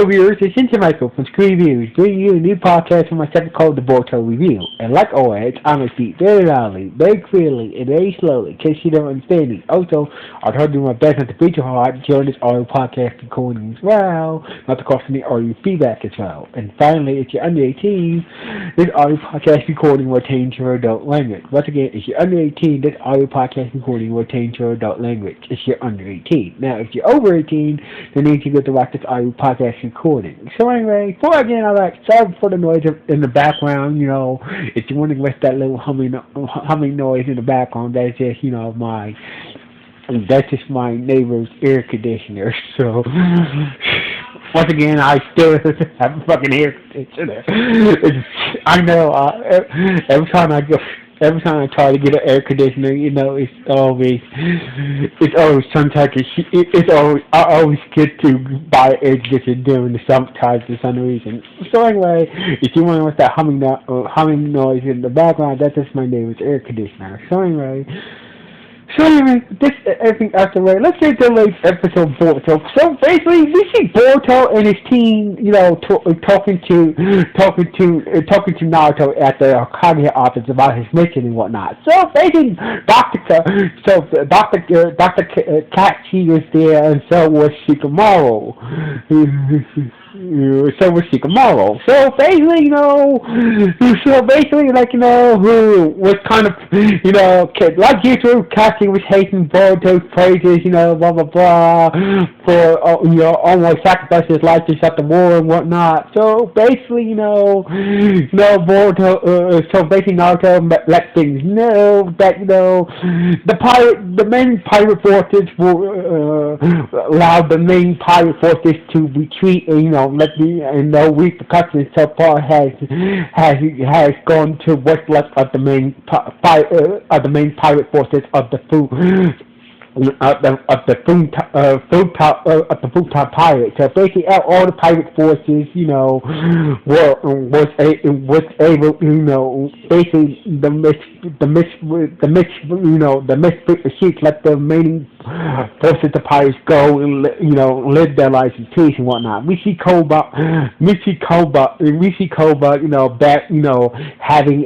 Hello viewers, it's Into Michael from Screen Reviews, bringing you a new podcast from my segment called The Boruto Review. And like always, I'm going to speak very loudly, very clearly, and very slowly, in case you don't understand me. Also, I'll try to do my best not to breach your heart during this audio podcast recording as well, not to cause any audio feedback as well. And finally, if you're under 18, this audio podcast recording will change your adult language. Once again, if you're under 18, this audio podcast recording will change your adult language if you're under 18. Now, if you're over 18, then you need to go to watch this audio podcast recording. So anyway, before I get into that, sorry for the noise in the background. You know, if you want to list that little humming noise in the background, that's just my neighbor's air conditioner. So once again, I still have a fucking air conditioner. I know. Every time I try to get an air conditioner, you know, it's always sometimes I always get to buy an air conditioner during the summertime for some reason. So anyway, if you want that humming noise in the background, that's just my neighbor's air conditioner. So anyway, this everything out the way. Let's get to the latest episode of Boruto. So basically, we see Boruto and his team, you know, talking to Naruto at the Hokage office about his mission and whatnot. So basically, Dr. Kachi was there, and so was Shikamaru. So basically, who was kind of, like usual, Kachi was hating Boruto's praises, blah blah blah, for almost sacrificing his life to stop the war and whatnot. So basically, Naruto let things know that the main pirate forces allowed the main pirate forces to retreat, and no repercussions so far has gone to what's left of the main pirate forces of the full-time pirates. So basically, all the pirate forces, was able, basically the misfit sheets let the remaining forces of pirates go and live their lives in peace and whatnot. We see Koba, back, having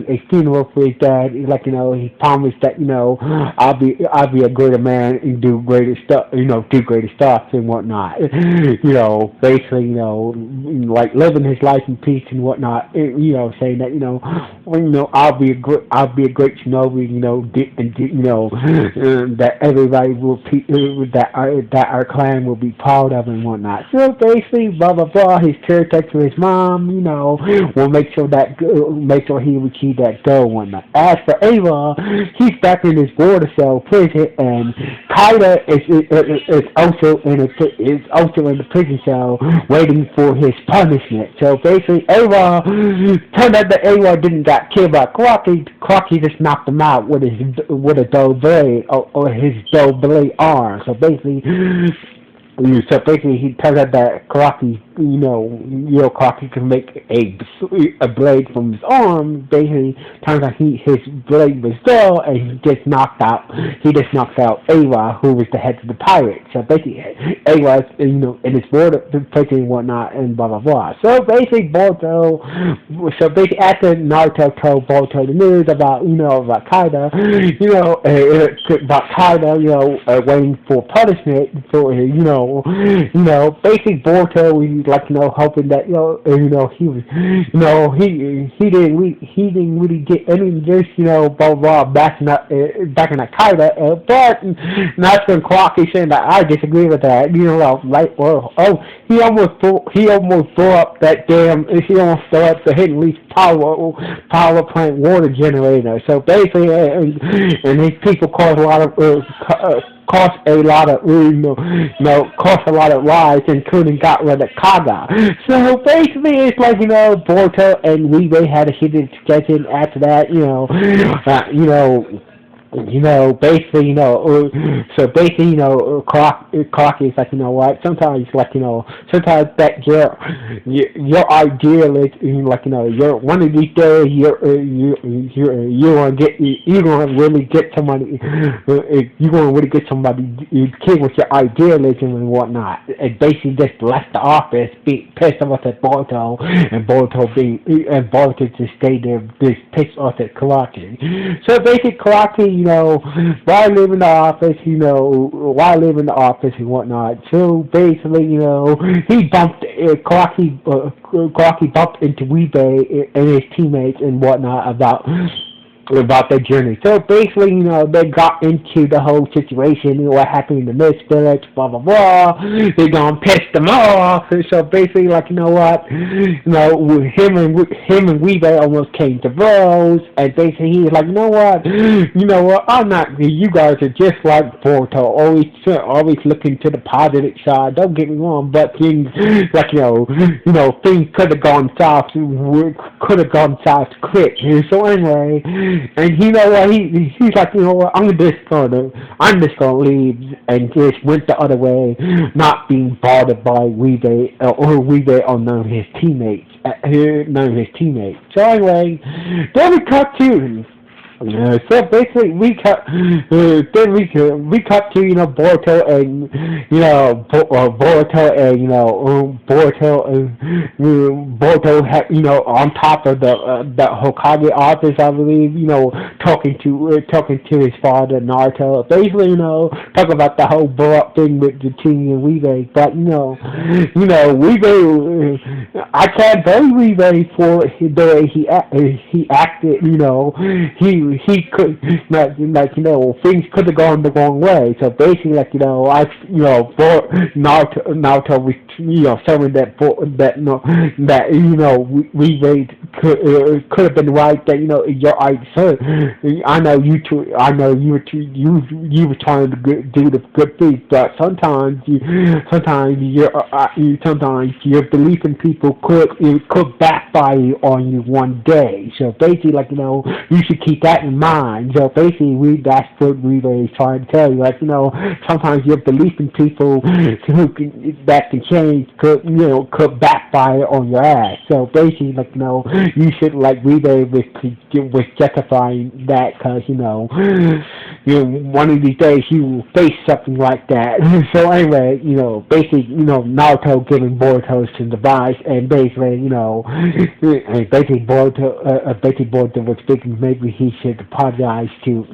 a funeral for his dad. Like, he promised that, I'll be a greater man and do greater stuff, and whatnot. Basically, like living his life in peace and whatnot. Saying that, I'll be a great shinobi, that everybody will that our clan will be proud of and whatnot. So basically, blah blah blah. His caretaker to his mom, will make sure he will achieve that goal and whatnot. As for Ava, he's back in his border cell prison, and Kaida is also in the prison cell waiting for his punishment. So basically, turned out that Ava didn't get killed by Crocky. Crocky just knocked him out with a dull blade or his dull blade arm. So basically, he tells us that Karaki, Karaki can make a blade from his arm. Basically, turns out his blade was dull, and he just knocked out Awa, who was the head of the pirates. So basically, Awa, in his border prison and whatnot, and blah blah blah. So basically, after Naruto told Boruto the news about Kaida, waiting for punishment for basically Boruto was hoping that he didn't really get any of this blah blah backing up Kaida, but that's when Crocky saying that I disagree with that. He almost blew up that the hidden leaf power plant water generator. So basically, and these people caused a lot of lives, including got rid of Kaga. So basically, it's like Boruto and Ribe had a heated discussion after that. basically, so basically, clock is like, what? Sometimes, like, sometimes that your ideal is, like, you're one of these days, you're gonna you're gonna really get somebody, you're gonna really get somebody, kid with your idealism and whatnot, and basically just left the office, be pissed off at Boruto, and Boruto just stayed there, just pissed off at Karaki. So basically, Karaki, while living in the office, and whatnot. So basically, Karaki bumped into Weebay and his teammates and whatnot about their journey. So basically, they got into the whole situation, what happened in the Mist Village, blah blah blah. They gonna piss them off. And so basically, like, what, him and Weebay almost came to blows, and basically he's like, what, I'm not. You guys are just like Boruto, always looking to the positive side. Don't get me wrong, but things like things could have gone south, quick. So anyway. And you know what? He's like, what? I'm just gonna leave, and just went the other way, not being bothered by Weebay or Weebay or none of his teammates. So anyway, then we cut to. So basically, we cut. Then we cut to Boruto and Boruto had, on top of the Hokage office, I believe, talking to his father Naruto. Basically, talk about the whole blow up thing with the team and Weebay. But Weebay, I can't blame Weebay for the way he acted. He could, things could have gone the wrong way. So basically, like, Naruto was, showing that we could have been right. That your I know you were trying to do the good things, but sometimes your belief in people could backfire on you one day. So basically, like, you should keep that in mind. So basically, that's what we were trying to tell you. Like, sometimes your belief in people that can change could backfire on your ass. So basically, like, you should, like, was justifying that, because one of these days you will face something like that. So anyway, basically, Naruto giving Boruto some advice, and basically, Boruto was thinking maybe he should apologize to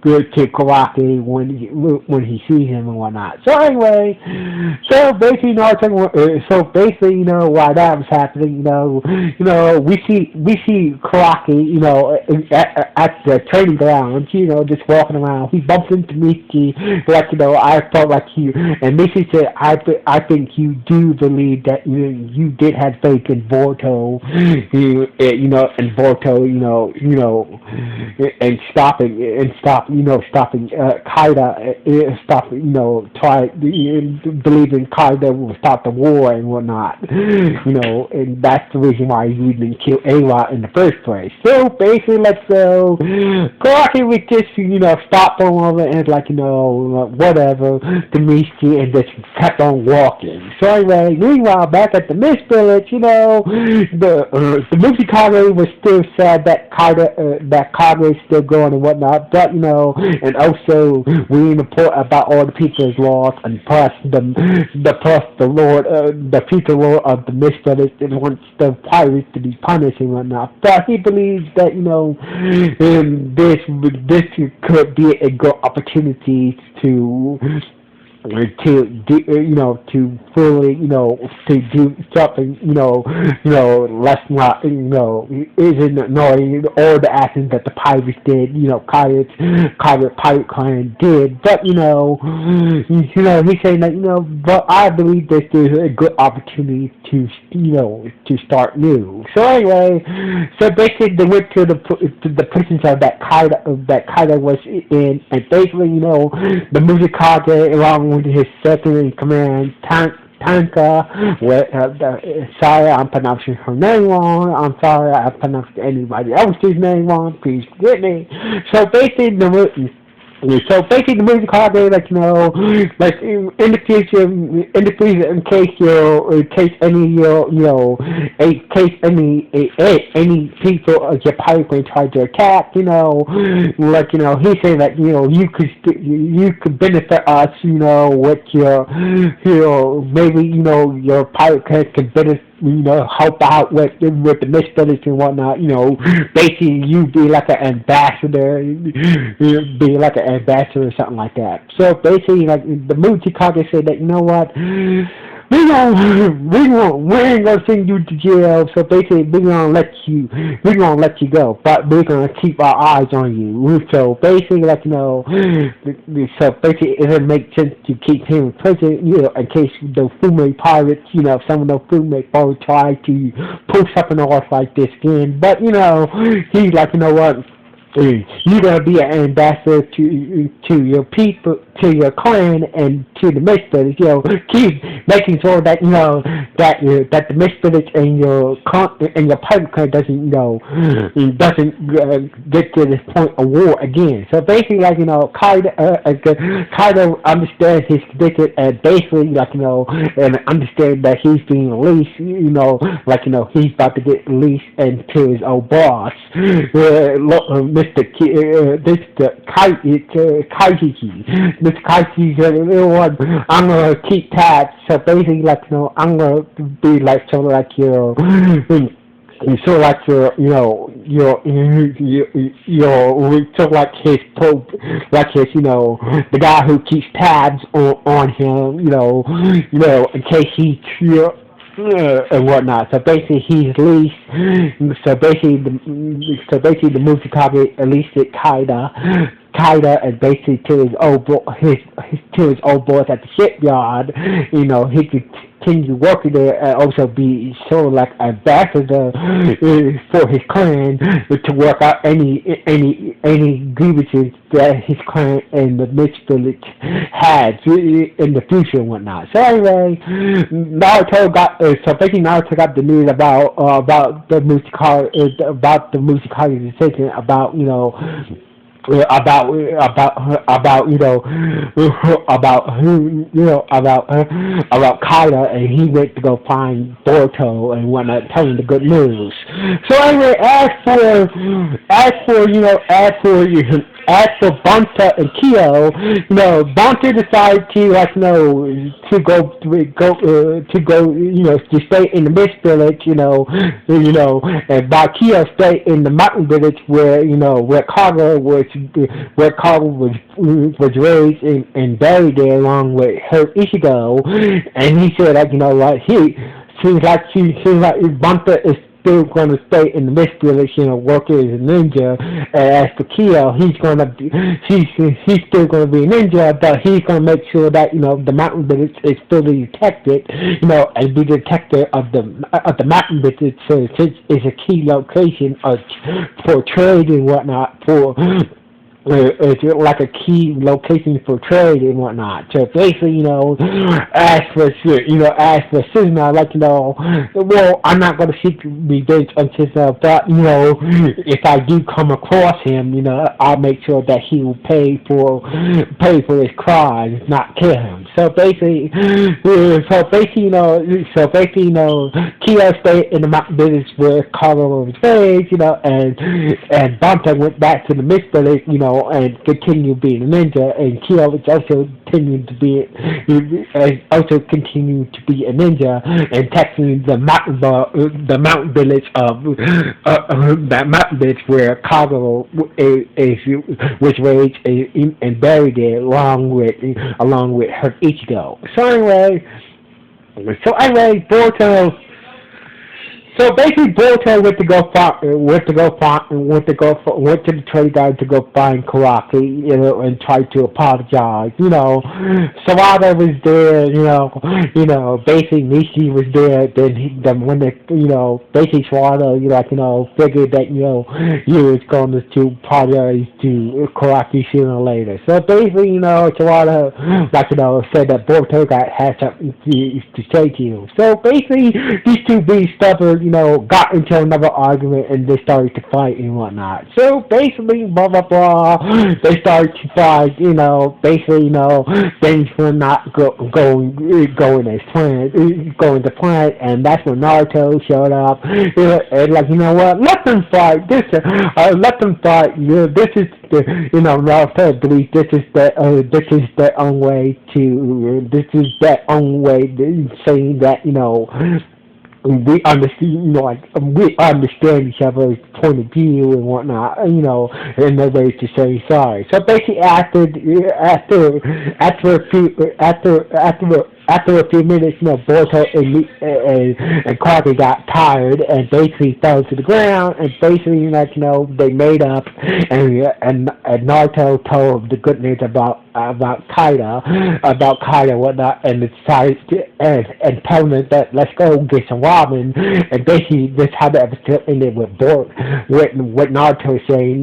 Karaki when he sees him and whatnot. So anyway, while that was happening, we see Karaki, at the training grounds, just walking around. He bumps into Miki, like, I felt like and Miki said, I think you do believe that you did have faith in Boruto, and Boruto, and stopping Kaida, believing Kaida will stop the war and whatnot, and that's the reason why you didn't kill A-Rod in the first place. So basically, let's go. Karaki would just, stop for a moment and, like, whatever, to Miski, and just kept on walking. So anyway, meanwhile, back at the Mist Village, the Musikage was still sad that Kage is still going and whatnot, but, and also we report about all the people is lost, and plus the Lord, the future Lord of the Mist Village wants the pirates to be punished and whatnot. But he believes that this could be a good opportunity to fully, to do something, less not, isn't annoying all the actions that the pirates did, pirate clan did. But, he's saying that, but I believe this is a good opportunity to start new. So anyway, so basically they went to the prisons of that Kaida was in, and basically, the Musikage, along with his second in command, Tanka. Sorry, I'm pronouncing her name wrong. I'm sorry, I pronounced anybody else's name wrong. Please forgive me. So basically, the movie card they like like in the future, in case any people of your pipe try to attack, like he said that you could benefit us, with your maybe your pirate could benefit, help out with the misspellings and whatnot. Basically you be like an ambassador, you be like an ambassador or something like that. So basically, like the movie Chicago said that what, we ain't gonna send you to jail. So basically, we gonna let you go, but we're gonna keep our eyes on you. So basically, like so basically, it doesn't make sense to keep him in prison, in case the Fume pirates, some of the Fume pirates try to pull something off like this again. But he's like, what? You're gonna be an ambassador to your people, to your clan, and to the misfits. Keep making sure that that the misfits and your pirate clan doesn't get to this point of war again. So basically, like Kaido understands his condition, and basically, like and understand that he's being released. He's about to get released into his old boss. Mr. Kaiji said, I'm gonna keep tabs. So basically, like I'm gonna be like sort of like sort of like sort of like his pope, like his the guy who keeps tabs on him, in case he and whatnot. So basically, he's leased. So basically, the movie copy at least it Kaida and basically to his old boss at the shipyard. He could continue working there and also be sort of like ambassador for his clan to work out any grievances that his clan and the Mitch village had in the future and whatnot. So anyway, Naruto got the news about the Musikari decision about about Kaido, and he went to go find Boruto and whatnot, tell him the good news. So anyway, as for Bunta and Kyo, Bunta decided to stay in the Mist Village, and while Kyo stayed in the Mountain Village where Kaga was raised and buried there along with her Ichigo, and he said that he seems like Bunta is still going to stay in the Mist Village, working as a ninja. And as for Kyo, he's still going to be a ninja, but he's going to make sure that the Mountain Village is fully protected, and be the detector of the Mountain Village, so it's a key location for trade and whatnot it's like a key location for trade and whatnot. So basically, as for Suzuna, well, I'm not going to seek revenge on Suzuna, but if I do come across him, I'll make sure that he will pay for his crimes, not kill him. So basically, Kyo stayed in the Mountain Village where Karo was raised, and Banta went back to the Mist Village, and continue being a ninja, and Kyo also continued to be a ninja, and technically the mountain village of that mountain village where Kagero was raised and buried there along with her Ichigo. So anyway, Boruto. So basically, Boruto went to the trade guard to go find Karaki, and tried to apologize. Sawada was there. Basically Nishi was there. Then when basically Sawada, figured that he was going to apologize to Karaki sooner or later. So basically, Sawada, said that Boruto had something to say to you. So basically, these two being stubborn, got into another argument and they started to fight and whatnot. So basically, blah blah blah, they started to fight. Basically, things were not going as planned, going to plan, and that's when Naruto showed up. And what? Let them fight. Let them fight. This is Naruto believes this is their own way to. This is their own way to saying that we understand, we understand each other's point of view and whatnot, and their ways to say sorry. So basically, after a few minutes, Boruto and Carter got tired and basically fell to the ground, and basically, they made up, and Naruto told the good news about Kaida, and whatnot, and decided and told him that let's go get some ramen, and basically this how the episode ended with Naruto saying,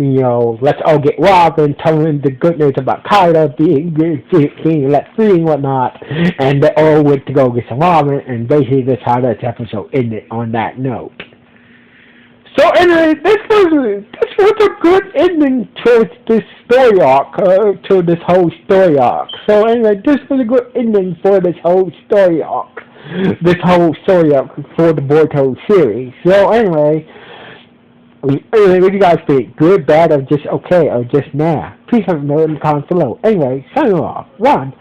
let's all get ramen, telling him the good news about Kaida being let free and whatnot, and they all went to go get some ramen, and basically that's how that episode ended on that note. So anyway, this was a good ending to this story arc, to this whole story arc. So anyway, this was a good ending for this whole story arc. This whole story arc for the Boruto series. So anyway, what do you guys think? Good, bad, or just okay, or just nah? Please let me know in the comments below. Anyway, signing off. One.